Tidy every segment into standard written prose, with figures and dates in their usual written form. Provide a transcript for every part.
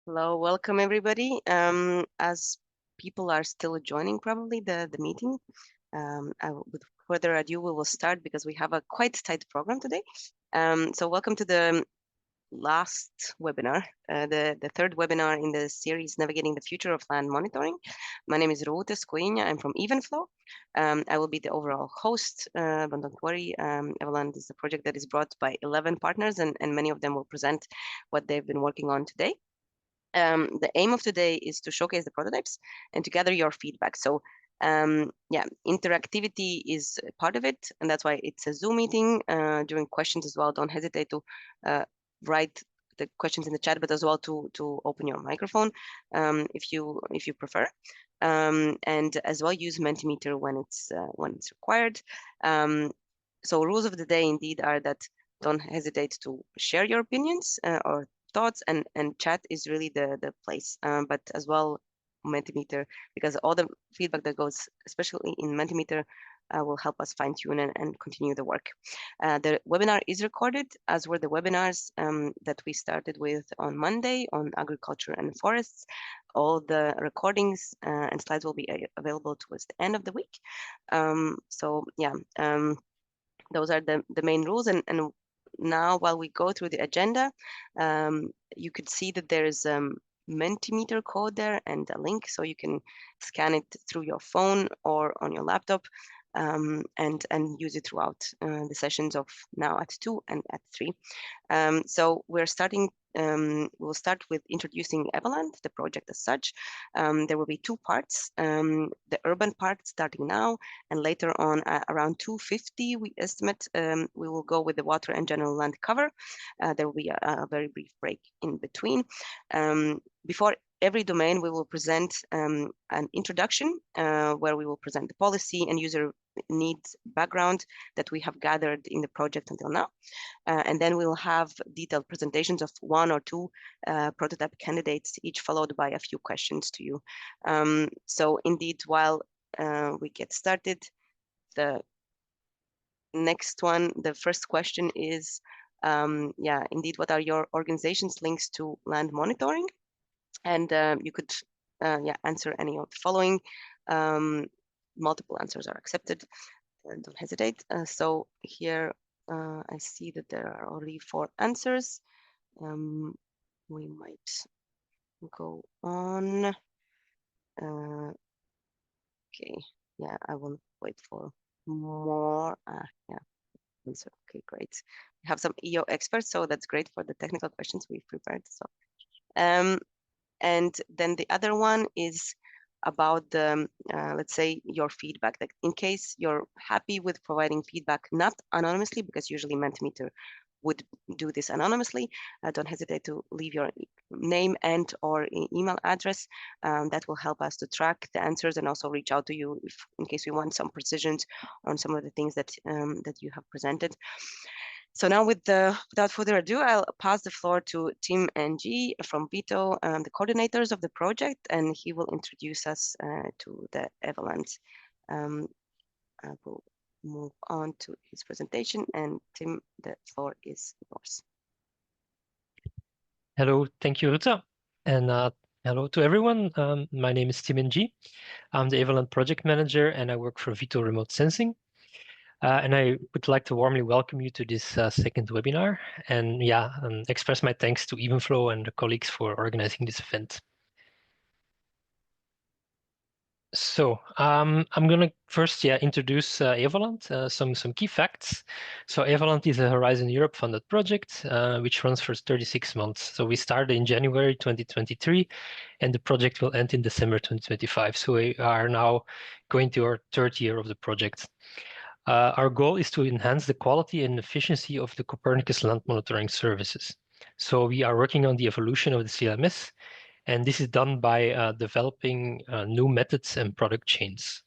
Hello, welcome everybody. As people are still joining probably the meeting, with further ado, we will start because we have a quite tight program today. So welcome to the last webinar, the third webinar in the series Navigating the Future of Land Monitoring. My name is Ruth Escoinha. I'm from EvenFlow. I will be the overall host, but don't worry, EvoLand is a project that is brought by 11 partners and many of them will present what they've been working on today. The aim of today is to showcase the prototypes and to gather your feedback. So yeah, interactivity is part of it, and that's why it's a Zoom meeting. During questions as well, don't hesitate to write the questions in the chat, but as well to open your microphone if you prefer, and as well use Mentimeter when it's required. So rules of the day indeed are that don't hesitate to share your opinions or thoughts, and chat is really the place, but as well Mentimeter, because all the feedback that goes especially in Mentimeter will help us fine tune and continue the work. The webinar is recorded, as were the webinars that we started with on Monday on agriculture and forests. All the recordings and slides will be available towards the end of the week. So yeah, those are the main rules. And now while we go through the agenda, you could see that there's Mentimeter code there and a link, so you can scan it through your phone or on your laptop and use it throughout the sessions of now at 2 and at 3. So we're starting. We'll start with introducing EvoLand, the project as such. There will be 2 parts, the urban part starting now, and later on around 2:50, we estimate, we will go with the water and general land cover. There will be a very brief break in between. Before every domain, we will present an introduction where we will present the policy and user needs background that we have gathered in the project until now. And then we will have detailed presentations of 1 or 2 prototype candidates, each followed by a few questions to you. So indeed, while we get started, the next one, the first question is, yeah, indeed, what are your organization's links to land monitoring? And you could answer any of the following. Multiple answers are accepted. Don't hesitate. So here I see that there are already 4 answers. We might go on. Okay, yeah, I will wait for more. Yeah, answer. Okay, great. We have some EO experts, so that's great for the technical questions we've prepared. So, and then the other one is about the, let's say, your feedback. That in case you're happy with providing feedback, not anonymously, because usually Mentimeter would do this anonymously, don't hesitate to leave your name and or email address. That will help us to track the answers and also reach out to you if, in case we want some precisions on some of the things that that you have presented. So now, without further ado, I'll pass the floor to Tim NG from Vito, the coordinators of the project, and he will introduce us to the EvoLand. I will move on to his presentation, and Tim, the floor is yours. Hello, thank you, Ruta, and hello to everyone. My name is Tim NG. I'm the EvoLand project manager, and I work for Vito Remote Sensing. And I would like to warmly welcome you to this second webinar, and express my thanks to EvenFlow and the colleagues for organizing this event. So I'm going to first introduce EvoLand, some key facts. So EvoLand is a Horizon Europe funded project which runs for 36 months. So we started in January 2023 and the project will end in December 2025. So we are now going to our 3rd year of the project. Our goal is to enhance the quality and efficiency of the Copernicus land monitoring services. So we are working on the evolution of the CLMS, and this is done by developing new methods and product chains.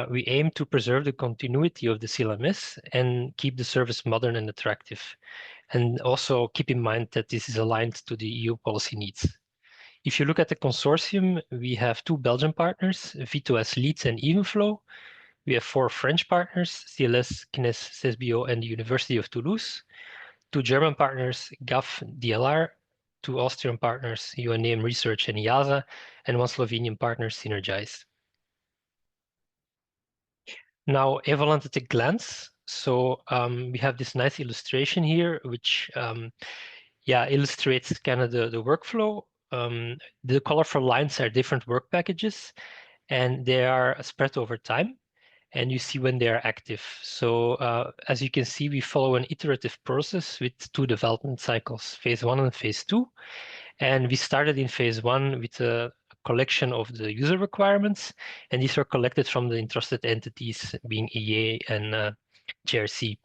We aim to preserve the continuity of the CLMS and keep the service modern and attractive. And also keep in mind that this is aligned to the EU policy needs. If you look at the consortium, we have 2 Belgian partners, Vito as Leeds and EvenFlow. We have 4 French partners, CLS, CNES, CESBio, and the University of Toulouse. 2 German partners, GAF, DLR, two Austrian partners, UNAM Research and IASA, and one Slovenian partner, Synergize. Now, EvoLand at a glance. So we have this nice illustration here, which illustrates kind of the workflow. The colorful lines are different work packages, and they are spread over time. And you see when they are active. So as you can see, we follow an iterative process with two development cycles, phase 1 and phase 2. And we started in phase 1 with a collection of the user requirements, and these were collected from the entrusted entities, being EA and JRC.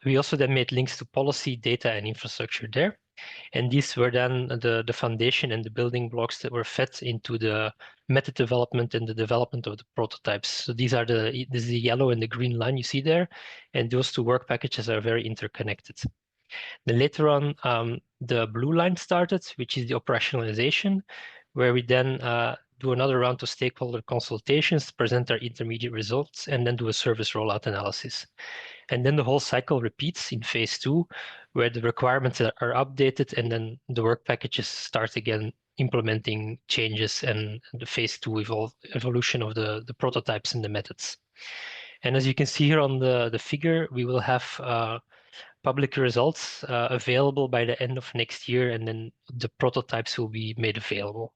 We also then made links to policy, data, and infrastructure there. And these were then the foundation and the building blocks that were fed into the method development and the development of the prototypes. So this is the yellow and the green line you see there, and those two work packages are very interconnected. Then later on, the blue line started, which is the operationalization, where we then do another round of stakeholder consultations, present our intermediate results, and then do a service rollout analysis. And then the whole cycle repeats in phase 2, where the requirements are updated, and then the work packages start again implementing changes and the phase 2 evolution of the prototypes and the methods. And as you can see here on the figure, we will have public results available by the end of next year, and then the prototypes will be made available.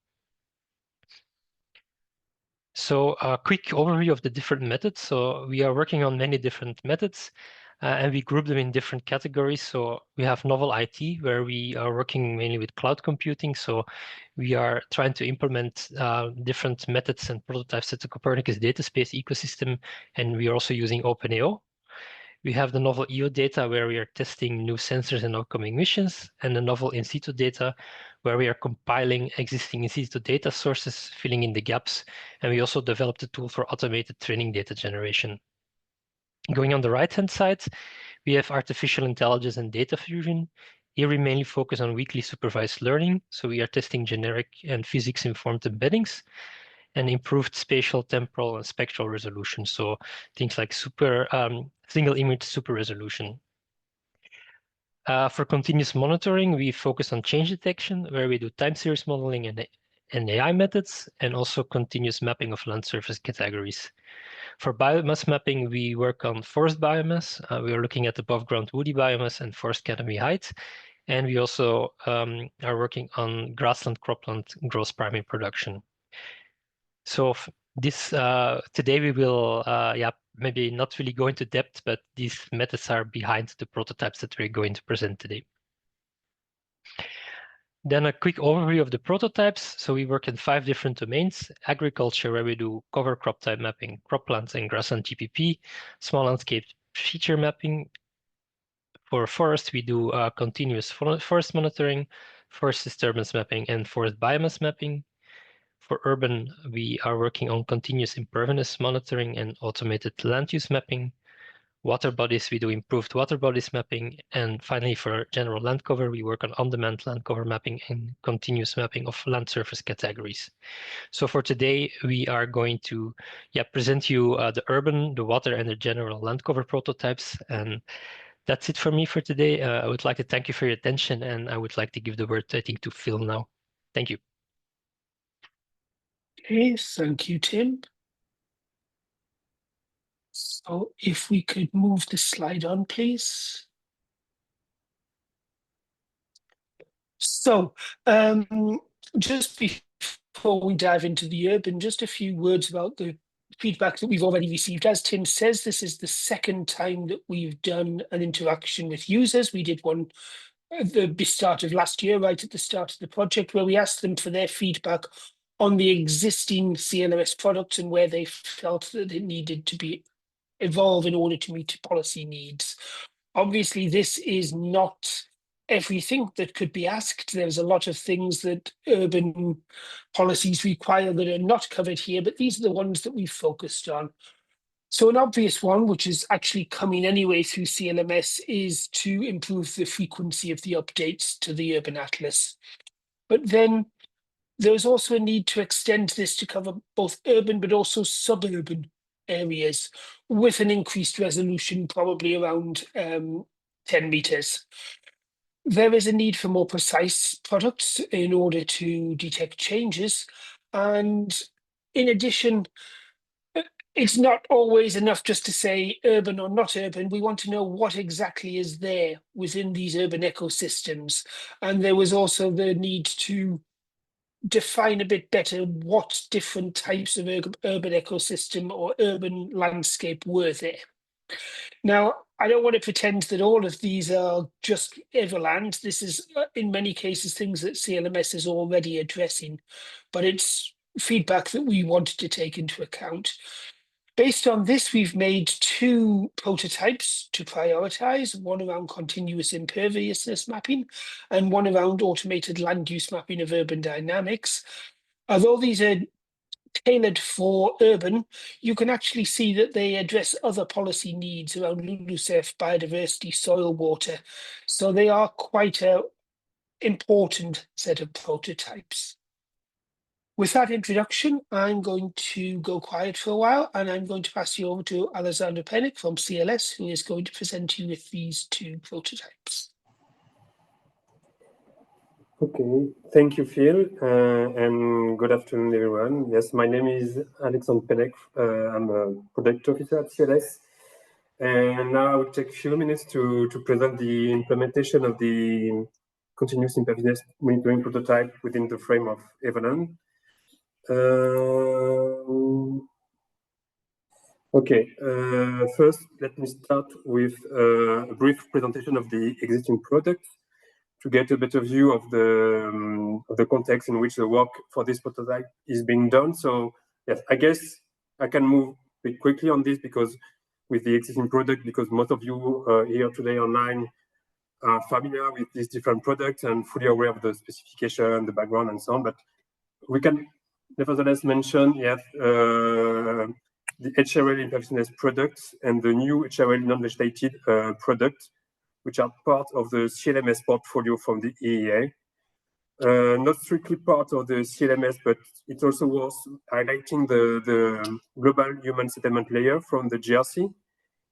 So a quick overview of the different methods. So we are working on many different methods, and we group them in different categories. So we have novel IT, where we are working mainly with cloud computing. So we are trying to implement different methods and prototypes at the Copernicus data space ecosystem, and we are also using OpenAO. We have the novel EO data, where we are testing new sensors and upcoming missions, and the novel in situ data, where we are compiling existing in situ data sources, filling in the gaps, and we also developed a tool for automated training data generation. Going on the right-hand side, we have artificial intelligence and data fusion. Here we mainly focus on weakly supervised learning, so we are testing generic and physics-informed embeddings, and improved spatial, temporal, and spectral resolution. So things like single image super resolution. For continuous monitoring, we focus on change detection, where we do time series modeling and AI methods, and also continuous mapping of land surface categories. For biomass mapping, we work on forest biomass. We are looking at above ground woody biomass and forest canopy height. And we also are working on grassland, cropland gross primary production. So this today we will maybe not really go into depth, but these methods are behind the prototypes that we're going to present today. Then a quick overview of the prototypes. So we work in 5 different domains: agriculture, where we do cover crop type mapping, croplands and grassland GPP, small landscape feature mapping. For forest, we do continuous forest monitoring, forest disturbance mapping, and forest biomass mapping. For urban, we are working on continuous imperviousness monitoring and automated land use mapping. Water bodies, we do improved water bodies mapping. And finally, for general land cover, we work on on-demand land cover mapping and continuous mapping of land surface categories. So for today, we are going to present you the urban, the water, and the general land cover prototypes. And that's it for me for today. I would like to thank you for your attention, and I would like to give the word, I think, to Phil now. Thank you. Okay, thank you, Tim. So if we could move the slide on, please. So just before we dive into the urban, just a few words about the feedback that we've already received. As Tim says, this is the second time that we've done an interaction with users. We did one at the start of last year, right at the start of the project, where we asked them for their feedback on the existing CLMS products and where they felt that it needed to be evolve in order to meet policy needs. Obviously, this is not everything that could be asked. There's a lot of things that urban policies require that are not covered here, but these are the ones that we've focused on. So an obvious one, which is actually coming anyway through CLMS, is to improve the frequency of the updates to the Urban Atlas. But then there's also a need to extend this to cover both urban but also suburban areas with an increased resolution, probably around 10 meters. There is a need for more precise products in order to detect changes. And in addition, it's not always enough just to say urban or not urban. We want to know what exactly is there within these urban ecosystems. And there was also the need to define a bit better what different types of urban ecosystem or urban landscape were there. Now, I don't want to pretend that all of these are just EvoLand. This is, in many cases, things that CLMS is already addressing, but it's feedback that we wanted to take into account. Based on this, we've made 2 prototypes to prioritize, one around continuous imperviousness mapping and one around automated land use mapping of urban dynamics. Although these are tailored for urban, you can actually see that they address other policy needs around LULUCF, biodiversity, soil, water. So they are quite an important set of prototypes. With that introduction, I'm going to go quiet for a while and I'm going to pass you over to Alexander Pennick from CLS, who is going to present you with these 2 prototypes. Okay, thank you, Phil, and good afternoon, everyone. Yes, my name is Alexander Pennick. I'm a product officer at CLS, and now I will take a few minutes to present the implementation of the continuous imperviousness monitoring prototype within the frame of EvoLand. First, let me start with a brief presentation of the existing product to get a better view of the context in which the work for this prototype is being done. So yes, I guess I can move a bit quickly on this because with the existing product, because most of you here today online are familiar with these different products and fully aware of the specification, the background, and so on. But we can nevertheless mention the HRL imperviousness products and the new HRL non-vegetated product, which are part of the CLMS portfolio from the EEA. Not strictly part of the CLMS, but it also was highlighting the global human settlement layer from the GRC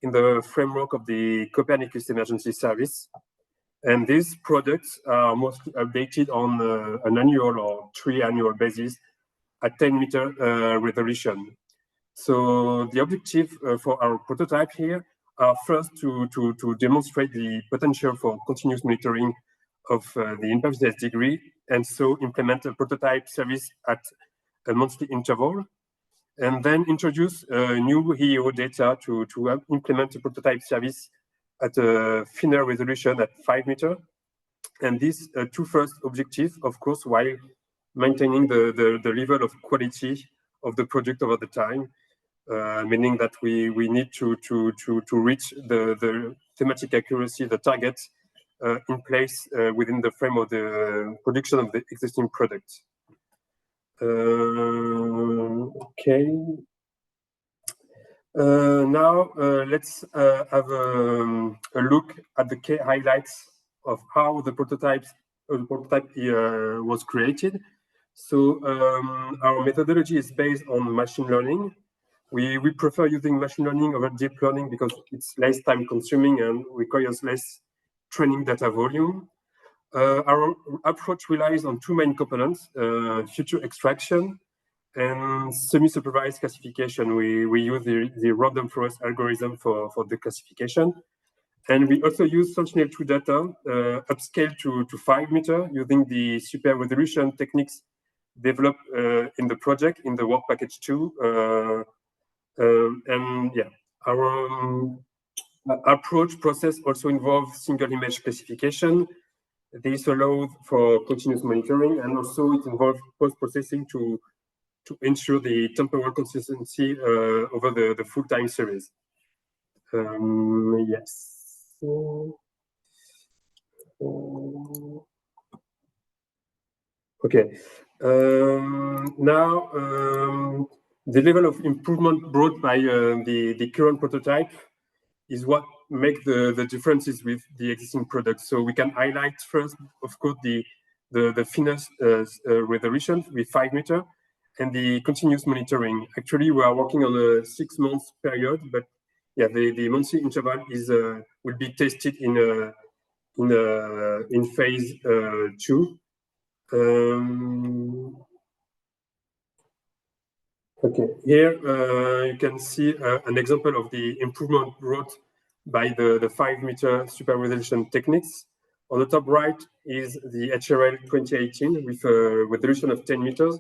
in the framework of the Copernicus emergency service. And these products are mostly updated on an annual or triannual basis at 10-meter resolution. So the objective for our prototype here are first to demonstrate the potential for continuous monitoring of the imperviousness degree, and so implement a prototype service at a monthly interval, and then introduce new EO data to implement a prototype service at a thinner resolution at 5 meters. And these 2 first objectives, of course, while maintaining the level of quality of the project over the time, meaning that we need to reach the thematic accuracy, the target in place within the frame of the production of the existing product. Okay. Now let's have a look at the key highlights of how the prototype was created. So our methodology is based on machine learning. We prefer using machine learning over deep learning because it's less time consuming and requires less training data volume. Our approach relies on 2 main components, feature extraction and semi-supervised classification. We use the random forest algorithm for the classification. And we also use Sentinel 2 data upscale to 5 meters using the super resolution techniques developed in the project in the work package 2. And yeah, our approach process also involves single image classification. This allows for continuous monitoring, and also it involves post-processing to ensure the temporal consistency over the full time series. Yes. Okay. Now, the level of improvement brought by the current prototype is what makes the differences with the existing products. So we can highlight first, of course, the thinnest resolution with 5 meters and the continuous monitoring. Actually, we are working on a 6-month period, but yeah, the monthly interval is will be tested in in phase 2. Okay, here you can see an example of the improvement brought by the 5-meter super resolution techniques. On the top right is the HRL 2018 with a resolution of 10 meters.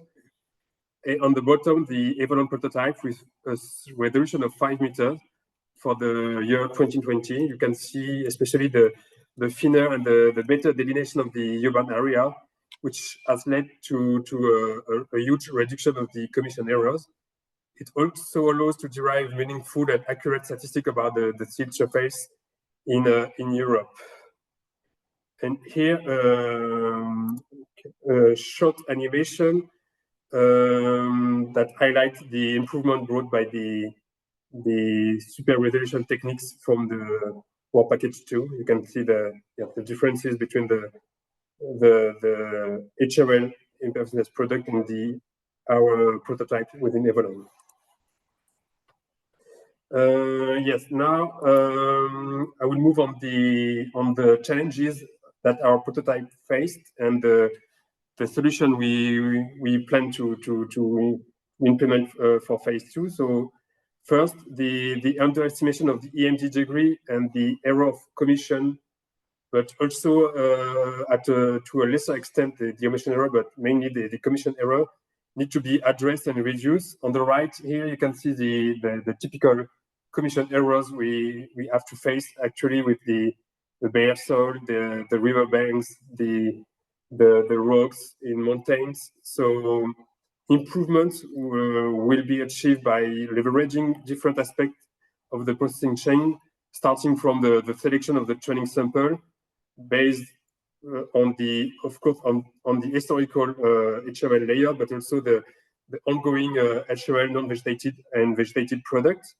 And on the bottom, the EvoLand prototype with a resolution of 5 meters for the year 2020. You can see especially the thinner and the better delineation of the urban area, which has led to a huge reduction of the commission errors. It also allows to derive meaningful and accurate statistics about the sealed surface in Europe. And here, a short animation that highlights the improvement brought by the super resolution techniques from the War Package 2. You can see the differences between the HRL Imperviousness product and our prototype within EvoLand. Yes, now I will move on the challenges that our prototype faced and the solution we plan to implement for phase 2. So first, the underestimation of the EMD degree and the error of commission, but also to a lesser extent the omission error, but mainly the commission error need to be addressed and reduced. On the right here, you can see the typical commission errors we have to face actually with the bare soil, the river banks, the rocks in mountains. So improvements will be achieved by leveraging different aspects of the processing chain, starting from the selection of the training sample based on the historical HRL layer, but also the ongoing HRL non-vegetated and vegetated products.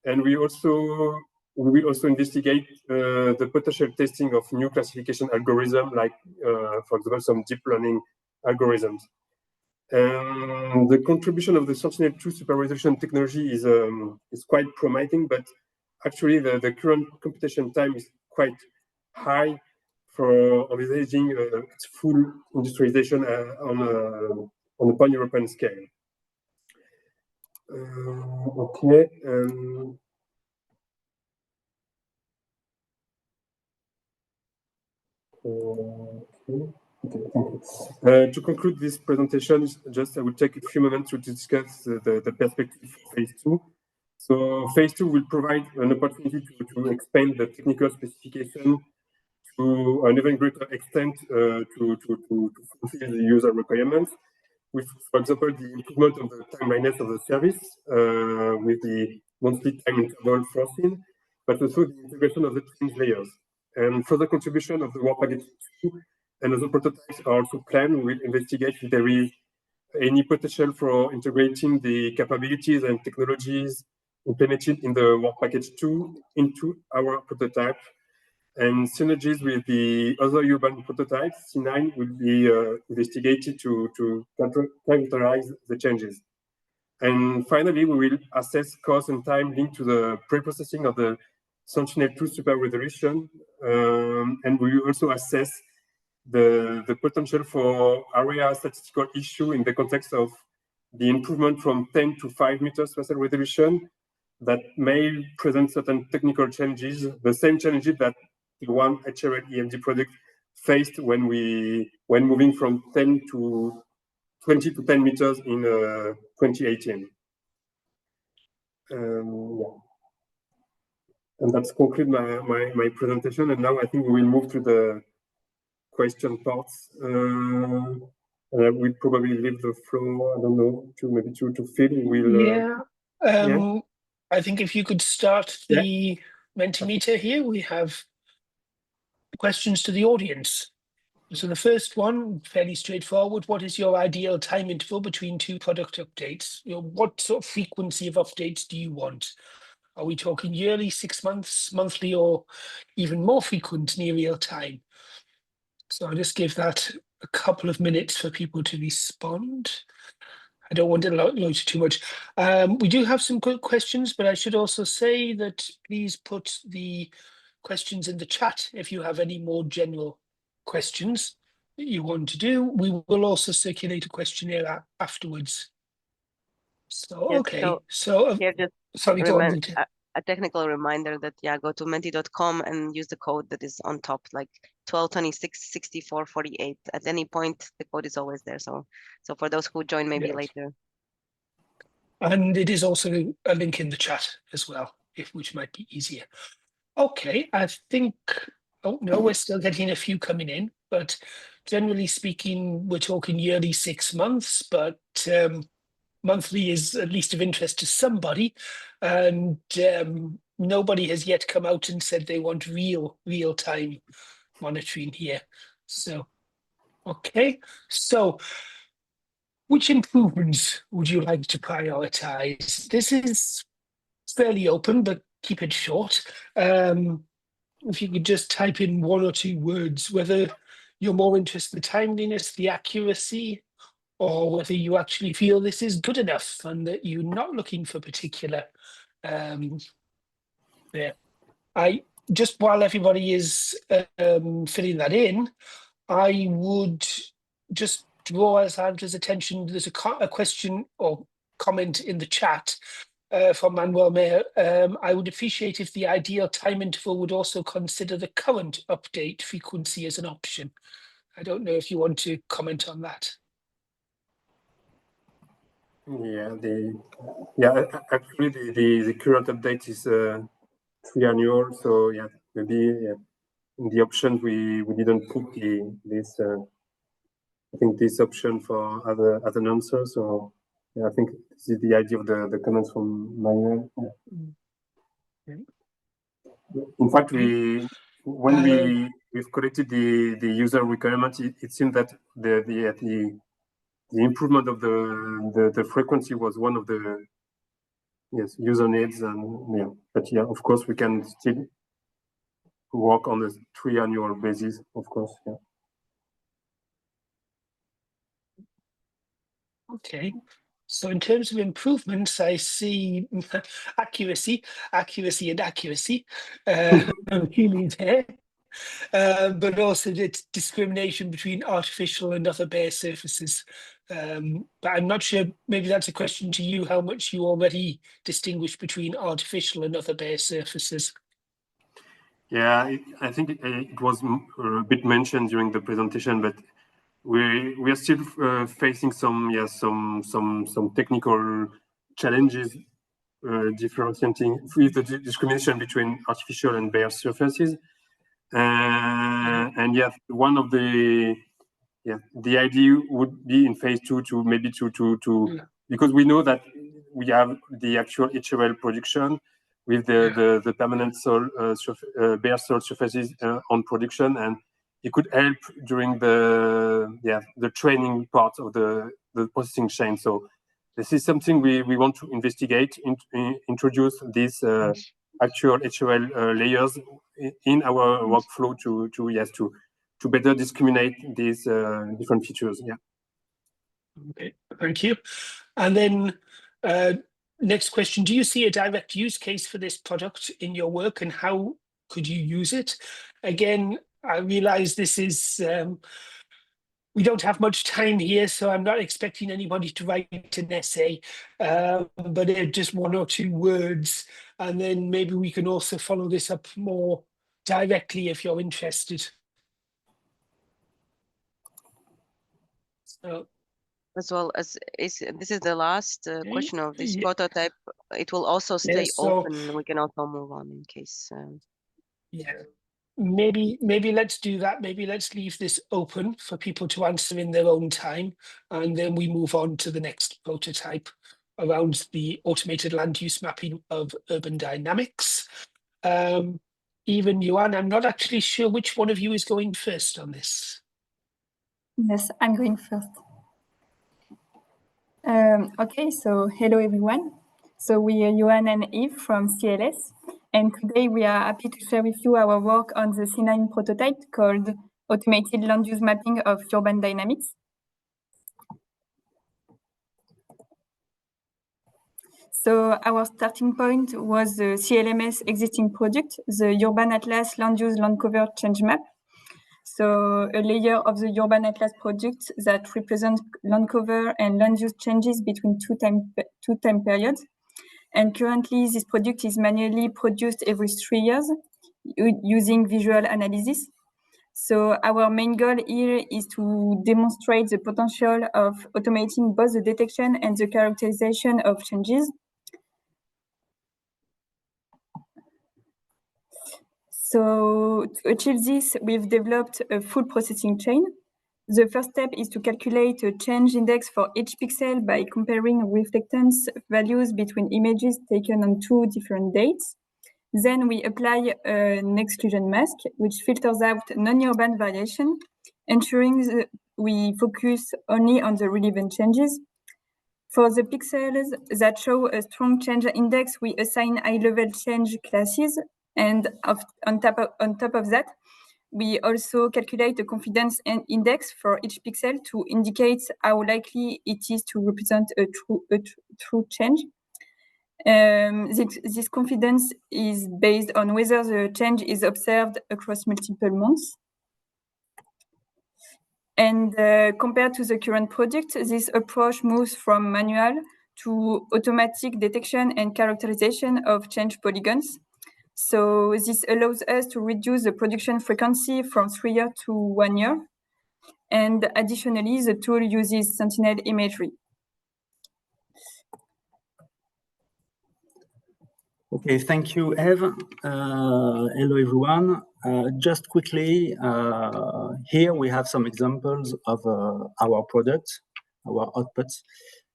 And we will also investigate the potential testing of new classification algorithms, like, for example, some deep learning algorithms. And the contribution of the Sentinel-2 super resolution technology is quite promising, but actually the current computation time is quite high for envisaging its full industrialization on a pan-European scale. Okay. To conclude this presentation, I will take a few moments to discuss the perspective for phase 2. So phase 2 will provide an opportunity to expand the technical specification to an even greater extent to fulfill the user requirements, with, for example, the improvement of the timeliness of the service with the monthly time interval foreseen, but also the integration of the change layers. And further contribution of the War Package 2 and other prototypes are also planned. We will investigate if there is any potential for integrating the capabilities and technologies implemented in the War Package 2 into our prototype. And synergies with the other urban prototypes, C9, will be investigated to characterize the changes. And finally, we will assess cost and time linked to the pre-processing of the Sentinel-2 super resolution, and we will also assess the potential for area statistical issue in the context of the improvement from 10 to 5 meters spatial resolution that may present certain technical challenges, the same challenges that the one HRL EMD product faced when moving from 20 to 10 meters in 2018. Yeah. And that's conclude my presentation. And now I think we will move to the question parts. And I will probably leave the floor, I don't know, to Phil. I think if you could start the Mentimeter here, we have questions to the audience. So the first one, fairly straightforward. What is your ideal time interval between 2 product updates? What sort of frequency of updates do you want? Are we talking yearly, 6 months, monthly, or even more frequent near real time? So I'll just give that a couple of minutes for people to respond. I don't want to load too much. We do have some good questions, but I should also say that please put the questions in the chat if you have any more general questions that you want to do. We will also circulate a questionnaire afterwards. So, Yes, okay. So, here just sorry, go on, Rita. a technical reminder that, yeah, go to menti.com and use the code that is on top, like 12266448. At any point, the code is always there. So for those who join maybe Yes. later. And it is also a link in the chat as well, which might be easier. Okay, I think, oh no, we're still getting a few coming in, but generally speaking, we're talking yearly 6 months, but monthly is at least of interest to somebody. And nobody has yet come out and said they want real-time monitoring here. So, okay, so which improvements would you like to prioritize? This is fairly open, but keep it short. If you could just type in 1 or 2 words, whether you're more interested in the timeliness, the accuracy, or whether you actually feel this is good enough and that you're not looking for particular there. Just while everybody is filling that in, I would just draw Alexandra's attention. There's a question or comment in the chat from Manuel Mayer. I would appreciate if the ideal time interval would also consider the current update frequency as an option. I don't know if you want to comment on that. Actually the current update is triannual, so yeah, maybe in the option we didn't put this I think this option for other answers. So yeah, I think this is the idea of the comments from Manuel. Yeah. In fact, when we've collected the user requirement, it seemed that the improvement of the frequency was one of the user needs, and yeah, but yeah, of course we can still work on a triannual basis, of course. Yeah. Okay. So in terms of improvements, I see accuracy, really there. But also it's discrimination between artificial and other bare surfaces. But I'm not sure, maybe that's a question to you, how much you already distinguish between artificial and other bare surfaces. Yeah, I think it was a bit mentioned during the presentation, but we are still facing some technical challenges differentiating with the discrimination between artificial and bare surfaces. And yeah, one of the idea would be in phase 2 to maybe because we know that we have the actual HRL production with the permanent soil bare soil surfaces on production, and it could help during the training part of the processing chain. So this is something we want to investigate, introduce these actual HRL layers in our workflow to better discriminate these different features. Yeah. Okay, thank you. And then next question, do you see a direct use case for this product in your work, and how could you use it? Again, I realize this is, we don't have much time here, so I'm not expecting anybody to write an essay, but just 1 or 2 words, and then maybe we can also follow this up more directly if you're interested. So, As well as this is the last question of this prototype. It will also stay open. We can also move on in case. Yeah, maybe let's do that. Maybe let's leave this open for people to answer in their own time, and then we move on to the next prototype around the automated land use mapping of urban dynamics. Even Johan, I'm not actually sure which one of you is going first on this. Yes, I'm going first. Okay, so hello everyone. So we are Johan and Yves from CLS, and today we are happy to share with you our work on the C9 prototype called Automated Land Use Mapping of Urban Dynamics. So our starting point was the CLMS existing product, the Urban Atlas Land Use Land Cover Change Map. So a layer of the Urban Atlas product that represents land cover and land use changes between two time periods. And currently this product is manually produced every 3 years using visual analysis. So our main goal here is to demonstrate the potential of automating both the detection and the characterization of changes. So to achieve this, we've developed a full processing chain. The first step is to calculate a change index for each pixel by comparing reflectance values between images taken on 2 different dates. Then we apply an exclusion mask, which filters out non-urban variation, ensuring we focus only on the relevant changes. For the pixels that show a strong change index, we assign high-level change classes, and on top of that, we also calculate the confidence index for each pixel to indicate how likely it is to represent a true change. This confidence is based on whether the change is observed across multiple months. And compared to the current product, this approach moves from manual to automatic detection and characterization of change polygons. So this allows us to reduce the production frequency from 3 years to 1 year. And additionally, the tool uses Sentinel imagery. Okay, thank you, Eve. Hello, everyone. Just quickly, here we have some examples of our products, our outputs.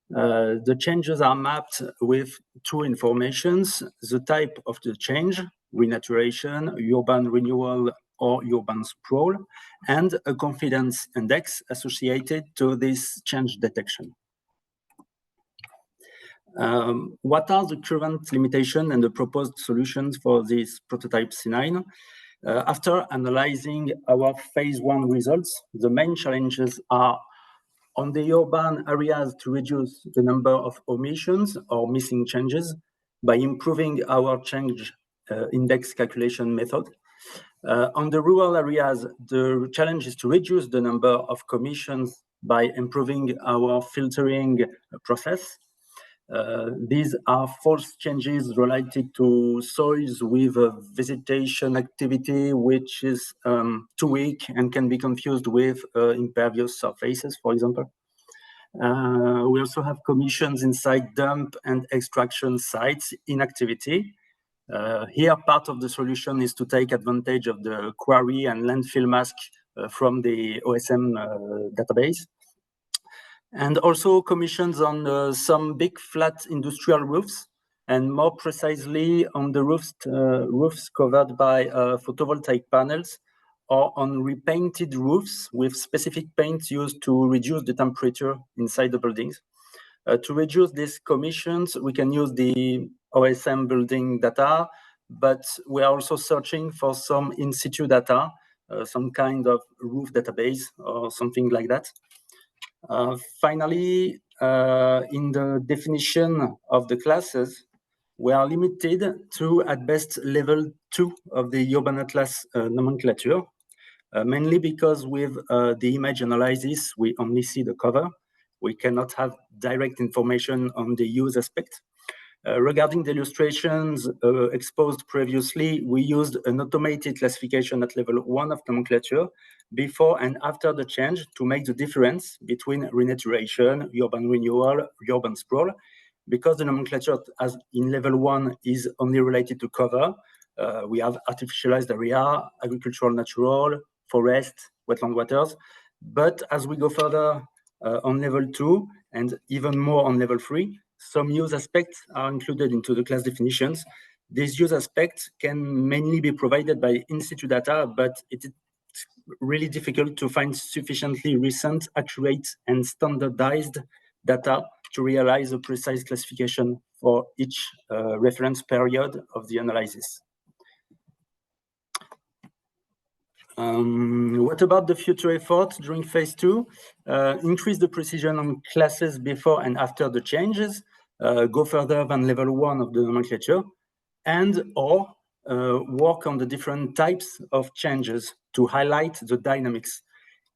The changes are mapped with 2 informations: the type of the change, renaturation, urban renewal, or urban sprawl, and a confidence index associated to this change detection. What are the current limitations and the proposed solutions for this prototype C9? After analyzing our phase 1 results, the main challenges are on the urban areas to reduce the number of omissions or missing changes by improving our change index calculation method. On the rural areas, the challenge is to reduce the number of commissions by improving our filtering process. These are false changes related to soils with vegetation activity, which is too weak and can be confused with impervious surfaces, for example. We also have commissions inside dump and extraction sites in activity. Here, part of the solution is to take advantage of the quarry and landfill mask from the OSM database. And also commissions on some big flat industrial roofs, and more precisely on the roofs covered by photovoltaic panels, or on repainted roofs with specific paints used to reduce the temperature inside the buildings. To reduce these commissions, we can use the OSM building data, but we are also searching for some in situ data, some kind of roof database or something like that. Finally, in the definition of the classes, we are limited to, at best, level 2 of the Urban Atlas nomenclature, mainly because with the image analysis, we only see the cover. We cannot have direct information on the use aspect. Regarding the illustrations exposed previously, we used an automated classification at level 1 of nomenclature before and after the change to make the difference between renaturation, urban renewal, urban sprawl. Because the nomenclature as in level 1 is only related to cover, we have artificialized area, agricultural natural, forest, wetland waters. But as we go further on level 2 and even more on level 3, some use aspects are included into the class definitions. These use aspects can mainly be provided by in situ data, but it's really difficult to find sufficiently recent, accurate, and standardized data to realize a precise classification for each reference period of the analysis. What about the future effort during phase 2? Increase the precision on classes before and after the changes. go further than level 1 of the nomenclature, and or work on the different types of changes to highlight the dynamics.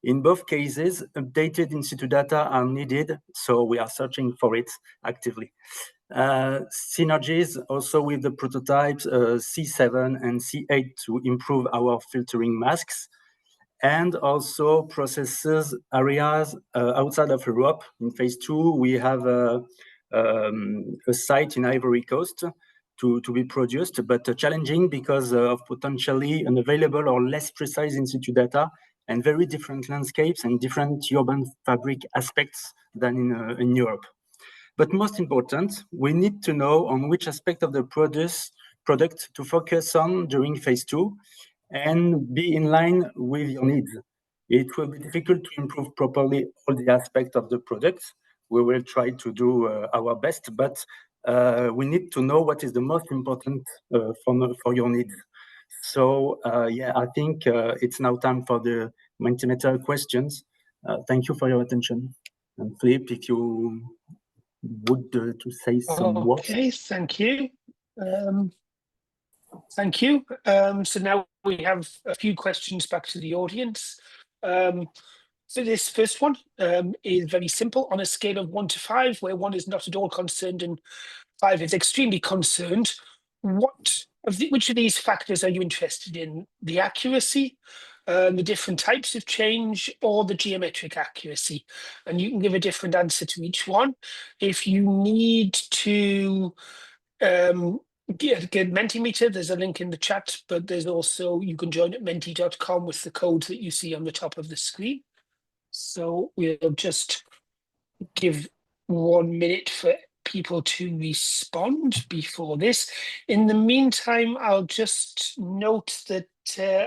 In both cases, updated in situ data are needed, so we are searching for it actively. Synergies also with the prototypes C7 and C8 to improve our filtering masks, and also processes areas outside of Europe. In phase 2, we have a site in Ivory Coast to be produced, but challenging because of potentially unavailable or less precise in situ data and very different landscapes and different urban fabric aspects than in Europe. But most important, we need to know on which aspect of the product to focus on during phase 2 and be in line with your needs. It will be difficult to improve properly all the aspects of the product. We will try to do our best, but we need to know what is the most important for your needs. So yeah, I think it's now time for the Mentimeter questions. Thank you for your attention. And Philippe, if you would to say some words. Okay, thank you. Thank you. So now we have a few questions back to the audience. So this first one is very simple. On a scale of 1 to 5, where 1 is not at all concerned and 5 is extremely concerned, which of these factors are you interested in? The accuracy, the different types of change, or the geometric accuracy? And you can give a different answer to each one. If you need to get Mentimeter, there's a link in the chat, but there's also, you can join at menti.com with the code that you see on the top of the screen. So we'll just give 1 minute for people to respond before this. In the meantime, I'll just note that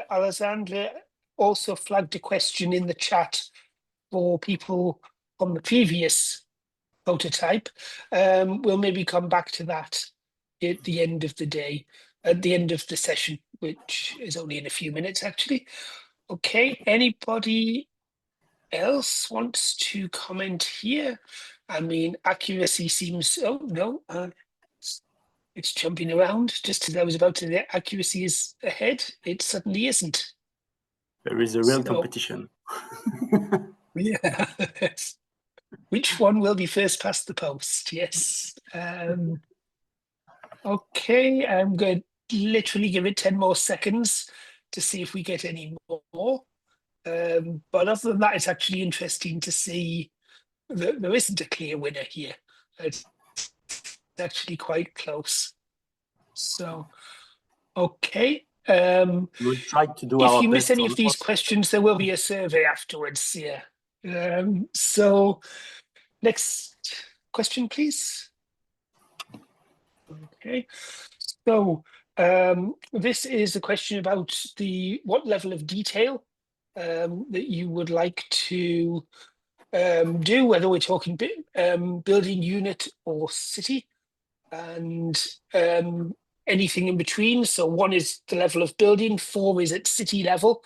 Alessandra also flagged a question in the chat for people from the previous prototype. We'll maybe come back to that at the end of the day, at the end of the session, which is only in a few minutes actually. Okay, anybody else wants to comment here? I mean, accuracy seems, oh no, it's jumping around just as I was about to say accuracy is ahead. It suddenly isn't. There is a real competition. Yeah. Which one will be first past the post? Yes. Okay, I'm going to literally give it 10 more seconds to see if we get any more. But other than that, it's actually interesting to see that there isn't a clear winner here. It's actually quite close. So, okay. We'll try to do if our you miss best any of these questions, there will be a survey afterwards. Yeah. So, next question, please. Okay. So, this is a question about what level of detail that you would like to do, whether we're talking building unit or city, and anything in between. So 1 is the level of building, 4 is at city level,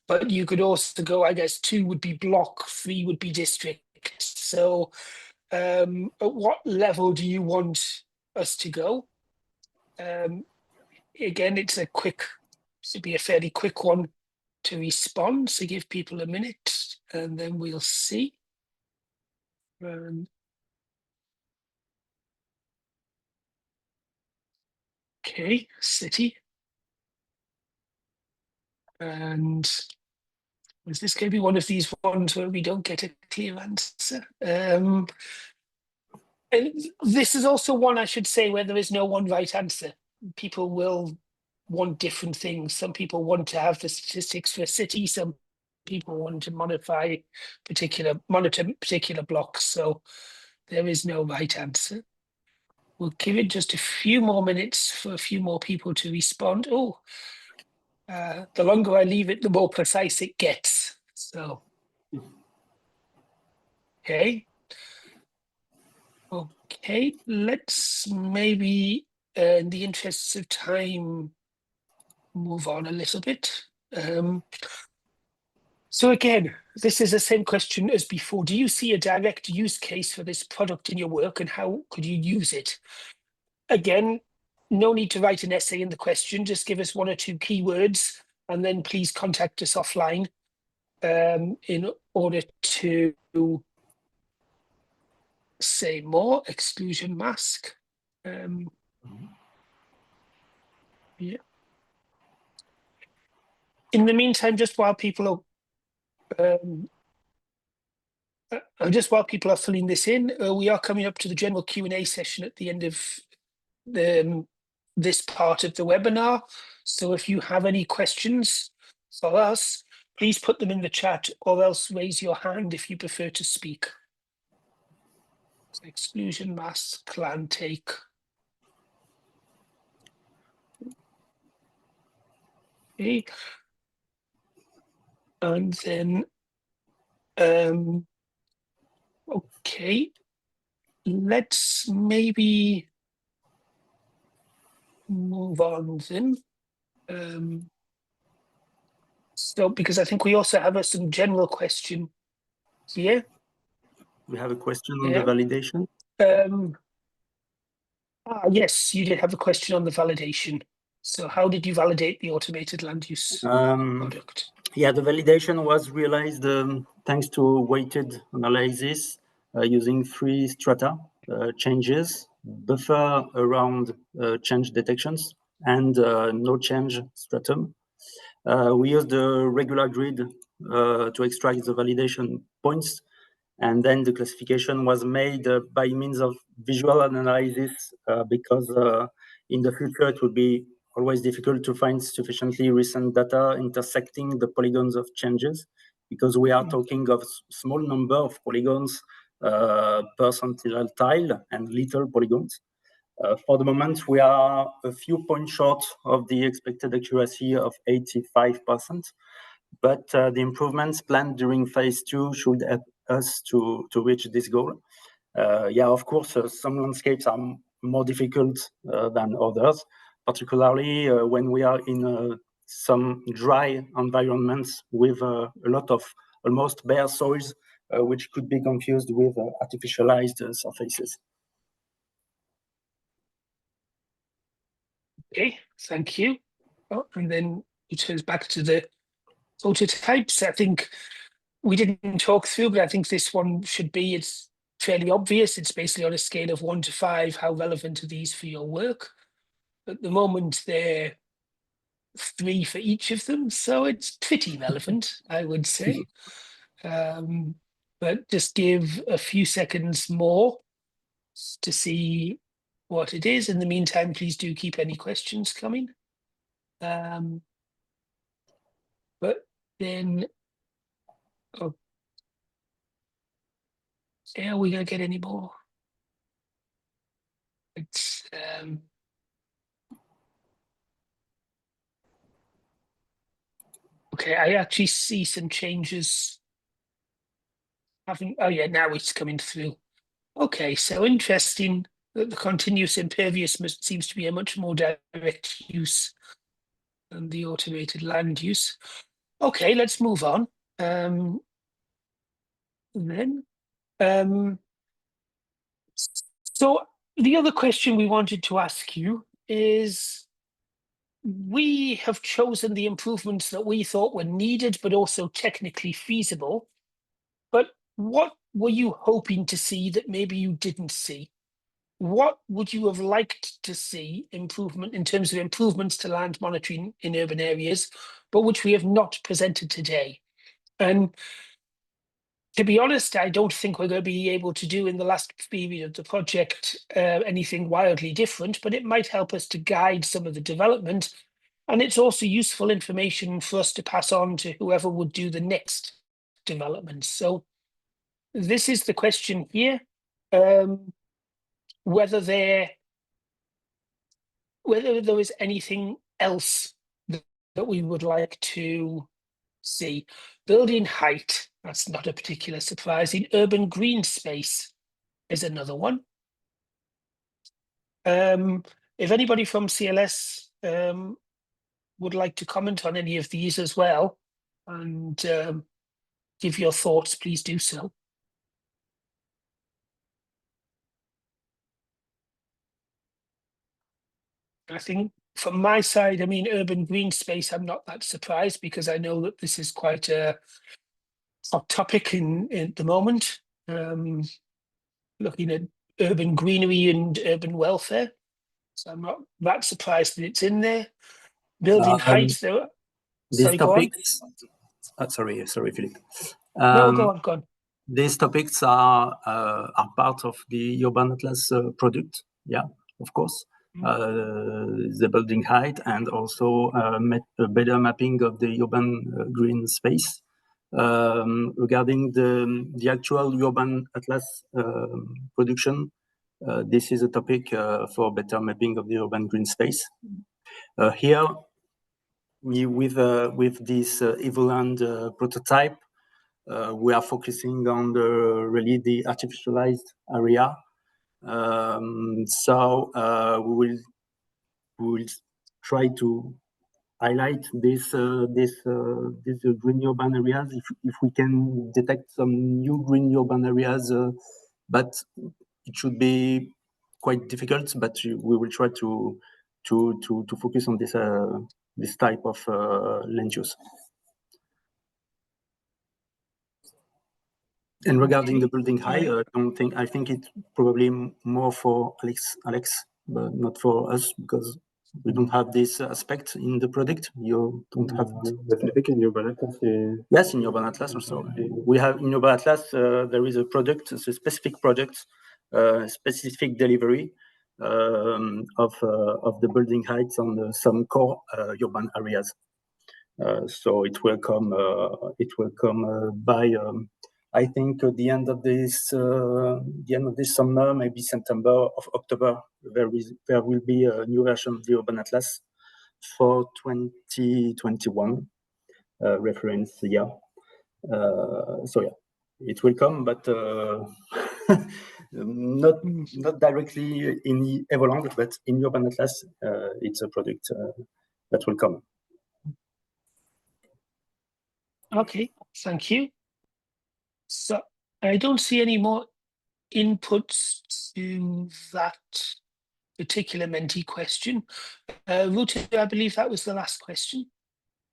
but you could also go, I guess 2 would be block, 3 would be district. So at what level do you want us to go? Again, it should be a fairly quick one to respond. So give people a minute and then we'll see. Okay, city. And is this going to be one of these ones where we don't get a clear answer? And this is also one, I should say, where there is no one right answer. People will want different things. Some people want to have the statistics for a city. Some people want to monitor particular blocks. So there is no right answer. We'll give it just a few more minutes for a few more people to respond. Oh, the longer I leave it, the more precise it gets. So, okay. Okay, let's maybe, in the interests of time, move on a little bit. So again, this is the same question as before. Do you see a direct use case for this product in your work, and how could you use it? Again, no need to write an essay in the question. Just give us 1 or 2 keywords, and then please contact us offline in order to say more. Exclusion mask. Yeah. In the meantime, just while people are filling this in, we are coming up to the general Q&A session at the end of this part of the webinar. So if you have any questions for us, please put them in the chat, or else raise your hand if you prefer to speak. Exclusion mask, clan take. Okay. And then, okay, let's maybe move on then. So, because I think we also have some general question here. We have a question on the validation. Yes, you did have a question on the validation. So how did you validate the automated land use product? Yeah, the validation was realized thanks to weighted analysis using 3 strata, changes, buffer around change detections, and no change stratum. We used the regular grid to extract the validation points, and then the classification was made by means of visual analysis because in the future it would be always difficult to find sufficiently recent data intersecting the polygons of changes, because we are talking of small number of polygons per sentinel tile and little polygons. For the moment, we are a few points short of the expected accuracy of 85%, but the improvements planned during phase 2 should help us to reach this goal. Yeah, of course, some landscapes are more difficult than others, particularly when we are in some dry environments with a lot of almost bare soils, which could be confused with artificialized surfaces. Okay, thank you. Oh, and then it turns back to the prototypes. I think we didn't talk through, but I think this one should be, it's fairly obvious. It's basically on a scale of 1 to 5. How relevant are these for your work? At the moment, they're 3 for each of them, so it's pretty relevant, I would say. But just give a few seconds more to see what it is. In the meantime, please do keep any questions coming. But then, oh, are we gonna get any more? It's okay. I actually see some changes. Oh yeah, now it's coming through. Okay, so interesting that the continuous imperviousness seems to be a much more direct use than the automated land use. Okay, let's move on. So the other question we wanted to ask you is, we have chosen the improvements that we thought were needed, but also technically feasible. But what were you hoping to see that maybe you didn't see? What would you have liked to see improvement in terms of improvements to land monitoring in urban areas, but which we have not presented today? And to be honest, I don't think we're going to be able to do in the last period of the project anything wildly different, but it might help us to guide some of the development. And it's also useful information for us to pass on to whoever would do the next development. So this is the question here, whether there is anything else that we would like to see. Building height, that's not a particular surprise. In urban green space is another one. If anybody from CLS would like to comment on any of these as well, and give your thoughts, please do so. I think from my side, I mean, urban green space, I'm not that surprised because I know that this is quite a hot topic in the moment. Looking at urban greenery and urban welfare. So I'm not that surprised that it's in there. Building heights, though. These Sorry, go on. topics, sorry, Philip. No, go on. These topics are part of the Urban Atlas product. Yeah, of course. The building height and also a better mapping of the urban green space. Regarding the actual Urban Atlas production, this is a topic for better mapping of the urban green space. Here, with this EvoLand prototype, we are focusing on really the artificialized area. So we will try to highlight these green urban areas if we can detect some new green urban areas, but it should be quite difficult. But we will try to focus on this type of land use. And regarding the building height, I think it's probably more for Alex, but not for us because we don't have this aspect in the product. You don't have Definitely in Urban Atlas. Yes, in Urban Atlas also. We have in Urban Atlas there is a product, it's a specific product, specific delivery of the building heights on some core urban areas. So it will come by I think at the end of this summer, maybe September or October, there will be a new version of the Urban Atlas for 2021 reference year. So yeah, it will come, but not directly in EvoLand, but in Urban Atlas, it's a product that will come. Okay, thank you. So I don't see any more inputs to that particular Menti question. Ruta, I believe that was the last question.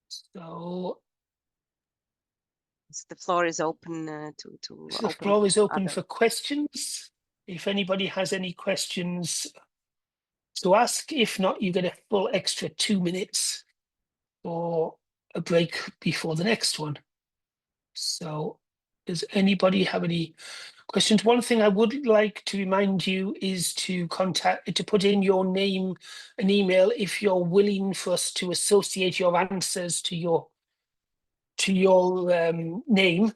So the floor is open to the floor is open for questions. If anybody has any questions to ask, if not, you get a full extra 2 minutes for a break before the next one. So does anybody have any questions? One thing I would like to remind you is to put in your name and email if you're willing for us to associate your answers to your name.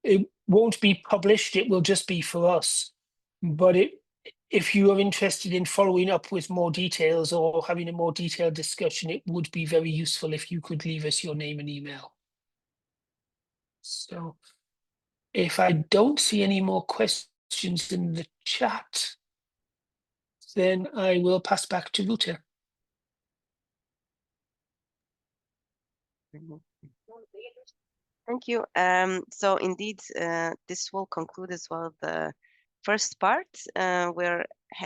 It won't be published, it will just be for us. But if you are interested in following up with more details or having a more detailed discussion, it would be very useful if you could leave us your name and email. So if I don't see any more questions in the chat, then I will pass back to Ruta. Thank you. So indeed, this will conclude as well the first part. We're heading